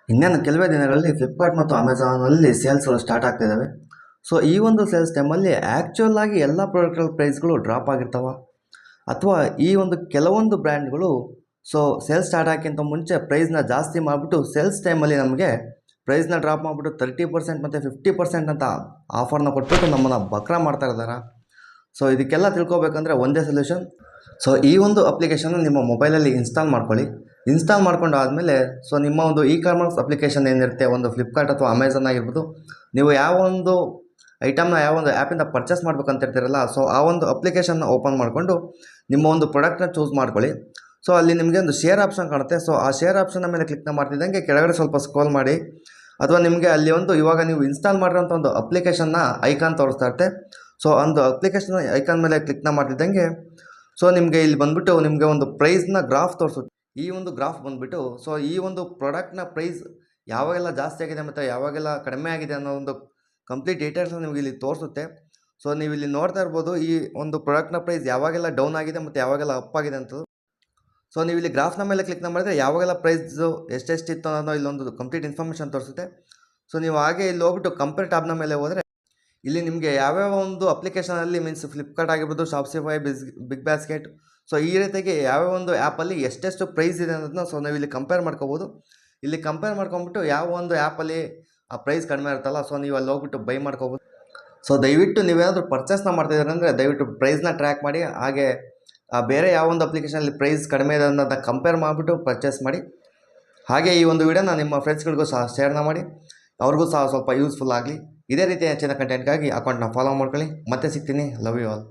ಇನ್ನೇನು ಕೆಲವೇ ದಿನಗಳಲ್ಲಿ ಫ್ಲಿಪ್ಕಾರ್ಟ್ ಮತ್ತು ಅಮೆಝಾನಲ್ಲಿ ಸೇಲ್ಸ್ಗಳು ಸ್ಟಾರ್ಟ್ ಆಗ್ತಿದ್ದಾವೆ. ಸೊ ಈ ಒಂದು ಸೇಲ್ಸ್ ಟೈಮಲ್ಲಿ ಆ್ಯಕ್ಚುಯಲ್ ಆಗಿ ಎಲ್ಲ ಪ್ರಾಡಕ್ಟ್ಗಳ ಪ್ರೈಸ್ಗಳು ಡ್ರಾಪ್ ಆಗಿರ್ತಾವ, ಅಥವಾ ಈ ಒಂದು ಕೆಲವೊಂದು ಬ್ರ್ಯಾಂಡ್ಗಳು ಸೊ ಸೇಲ್ಸ್ ಸ್ಟಾರ್ಟ್ ಆಗೋಕ್ಕಿಂತ ಮುಂಚೆ ಪ್ರೈಸ್ನ ಜಾಸ್ತಿ ಮಾಡಿಬಿಟ್ಟು ಸೇಲ್ಸ್ ಟೈಮಲ್ಲಿ ನಮಗೆ ಪ್ರೈಸ್ನ ಡ್ರಾಪ್ ಮಾಡಿಬಿಟ್ಟು 30% ಮತ್ತು 50% ಅಂತ ಆಫರ್ನ ಕೊಟ್ಬಿಟ್ಟು ನಮ್ಮನ್ನು ಬಕ್ರಾ ಮಾಡ್ತಾ ಇದ್ದಾರೆ. ಸೊ ಇದಕ್ಕೆಲ್ಲ ತಿಳ್ಕೊಬೇಕಂದ್ರೆ ಒಂದೇ ಸೊಲ್ಯೂಷನ್. ಸೊ ಈ ಒಂದು ಅಪ್ಲಿಕೇಶನ್ ನಿಮ್ಮ ಮೊಬೈಲಲ್ಲಿ ಇನ್ಸ್ಟಾಲ್ ಮಾಡ್ಕೊಳ್ಳಿ. ಇನ್ಸ್ಟಾಲ್ ಮಾಡ್ಕೊಂಡು ಆದಮೇಲೆ ಸೊ ನಿಮ್ಮ ಒಂದು ಇ ಕಾಮರ್ಸ್ ಅಪ್ಲಿಕೇಶನ್ ಏನಿರುತ್ತೆ, ಒಂದು ಫ್ಲಿಪ್ಕಾರ್ಟ್ ಅಥವಾ ಅಮೆಝಾನ್ ಆಗಿರ್ಬೋದು, ನೀವು ಯಾವ ಒಂದು ಐಟಮ್ನ ಯಾವ ಒಂದು ಆ್ಯಪಿಂದ ಪರ್ಚೇಸ್ ಮಾಡ್ಬೇಕಂತ ಇರ್ತೀರಲ್ಲ, ಸೊ ಆ ಒಂದು ಅಪ್ಲಿಕೇಶನ್ನ ಓಪನ್ ಮಾಡಿಕೊಂಡು ನಿಮ್ಮ ಒಂದು ಪ್ರಾಡಕ್ಟ್ನ ಚೂಸ್ ಮಾಡ್ಕೊಳ್ಳಿ. ಸೊ ಅಲ್ಲಿ ನಿಮಗೆ ಒಂದು ಶೇರ್ ಆಪ್ಷನ್ ಕಾಣುತ್ತೆ. ಸೊ ಆ ಶೇರ್ ಆಪ್ಷನ್ನ ಮೇಲೆ ಕ್ಲಿಕ್ನ ಮಾಡ್ತಿದ್ದಂಗೆ ಕೆಳಗಡೆ ಸ್ವಲ್ಪ ಸ್ಕ್ರೋಲ್ ಮಾಡಿ, ಅಥವಾ ನಿಮಗೆ ಅಲ್ಲಿ ಒಂದು ಇವಾಗ ನೀವು ಇನ್ಸ್ಟಾಲ್ ಮಾಡಿರೋಂಥ ಒಂದು ಅಪ್ಲಿಕೇಶನ್ನ ಐಕಾನ್ ತೋರಿಸ್ತಾ ಇರುತ್ತೆ. ಸೊ ಒಂದು ಅಪ್ಲಿಕೇಶನ್ ಐಕಾನ್ ಮೇಲೆ ಕ್ಲಿಕ್ನ ಮಾಡ್ತಿದ್ದಂಗೆ ಸೊ ನಿಮಗೆ ಇಲ್ಲಿ ಬಂದುಬಿಟ್ಟು ನಿಮಗೆ ಒಂದು ಪ್ರೈಸ್ನ ಗ್ರಾಫ್ ತೋರಿಸುತ್ತೆ. ಈ ಒಂದು ಗ್ರಾಫ್ ಬಂದುಬಿಟ್ಟು ಸೊ ಈ ಒಂದು ಪ್ರಾಡಕ್ಟ್ನ ಪ್ರೈಸ್ ಯಾವಾಗೆಲ್ಲ ಜಾಸ್ತಿ ಆಗಿದೆ ಮತ್ತು ಯಾವಾಗೆಲ್ಲ ಕಡಿಮೆ ಆಗಿದೆ ಅನ್ನೋ ಒಂದು ಕಂಪ್ಲೀಟ್ ಡೀಟೇಲ್ಸ್ನ ನಿಮಗೆ ಇಲ್ಲಿ ತೋರಿಸುತ್ತೆ. ಸೊ ನೀವು ಇಲ್ಲಿ ನೋಡ್ತಾ ಇರ್ಬೋದು ಈ ಒಂದು ಪ್ರಾಡಕ್ಟ್ನ ಪ್ರೈಸ್ ಯಾವಾಗೆಲ್ಲ ಡೌನ್ ಆಗಿದೆ ಮತ್ತು ಯಾವಾಗೆಲ್ಲ ಅಪ್ ಆಗಿದೆ ಅಂತ. ಸೊ ನೀವು ಇಲ್ಲಿ ಗ್ರಾಫ್ನ ಮೇಲೆ ಕ್ಲಿಕ್ನ ಮಾಡಿದ್ರೆ ಯಾವಾಗೆಲ್ಲ ಪ್ರೈಸು ಎಷ್ಟೆಷ್ಟಿತ್ತು ಅನ್ನೋ ಇಲ್ಲೊಂದು ಕಂಪ್ಲೀಟ್ ಇನ್ಫಾರ್ಮೇಷನ್ ತೋರಿಸುತ್ತೆ. ಸೊ ನೀವು ಹಾಗೆ ಇಲ್ಲಿ ಹೋಗ್ಬಿಟ್ಟು ಕಂಪೇರ್ ಟ್ಯಾಬ್ನ ಮೇಲೆ ಹೋದರೆ ಇಲ್ಲಿ ನಿಮಗೆ ಯಾವ್ಯಾವ ಒಂದು ಅಪ್ಲಿಕೇಶನಲ್ಲಿ ಮೀನ್ಸ್ ಫ್ಲಿಪ್ಕಾರ್ಟ್ ಆಗಿರ್ಬೋದು, ಶಾಪ್ಸಿಫೈ, ಬಿಗ್ ಬಾಸ್ಕೆಟ್, ಸೊ ಈ ರೀತಿಯಾಗಿ ಯಾವ್ಯಾವ ಒಂದು ಆ್ಯಪಲ್ಲಿ ಎಷ್ಟೆಷ್ಟು ಪ್ರೈಸ್ ಇದೆ ಅನ್ನೋದನ್ನ ಸೊ ನೀವು ಇಲ್ಲಿ ಕಂಪೇರ್ ಮಾಡ್ಕೋಬೋದು. ಇಲ್ಲಿ ಕಂಪೇರ್ ಮಾಡ್ಕೊಂಬಿಟ್ಟು ಯಾವ ಒಂದು ಆ್ಯಪಲ್ಲಿ ಆ ಪ್ರೈಸ್ ಕಡಿಮೆ ಇರುತ್ತಲ್ಲ, ಸೊ ನೀವು ಅಲ್ಲಿ ಹೋಗ್ಬಿಟ್ಟು ಬೈ ಮಾಡ್ಕೋಬೋದು. ಸೊ ದಯವಿಟ್ಟು ನೀವೇನಾದರೂ ಪರ್ಚೇಸ್ನ ಮಾಡ್ತಿದ್ದೀರ ಅಂದರೆ ದಯವಿಟ್ಟು ಪ್ರೈಸ್ನ ಟ್ರ್ಯಾಕ್ ಮಾಡಿ, ಹಾಗೆ ಬೇರೆ ಯಾವ ಒಂದು ಅಪ್ಲಿಕೇಶನಲ್ಲಿ ಪ್ರೈಸ್ ಕಡಿಮೆ ಇದೆ ಅನ್ನೋದನ್ನ ಕಂಪೇರ್ ಮಾಡಿಬಿಟ್ಟು ಪರ್ಚೇಸ್ ಮಾಡಿ. ಹಾಗೆ ಈ ಒಂದು ವಿಡಿಯೋನ ನಿಮ್ಮ ಫ್ರೆಂಡ್ಸ್ಗಳಿಗೂ ಸಹ ಶೇರ್ನ ಮಾಡಿ, ಅವ್ರಿಗೂ ಸಹ ಸ್ವಲ್ಪ ಯೂಸ್ಫುಲ್ ಆಗಲಿ. ಇದೇ ರೀತಿಯ ಹೆಚ್ಚಿನ ಕಂಟೆಂಟ್ಗಾಗಿ ಅಕೌಂಟ್ನ ಫಾಲೋ ಮಾಡ್ಕೊಳ್ಳಿ. ಮತ್ತೆ ಸಿಗ್ತೀನಿ. Love you all.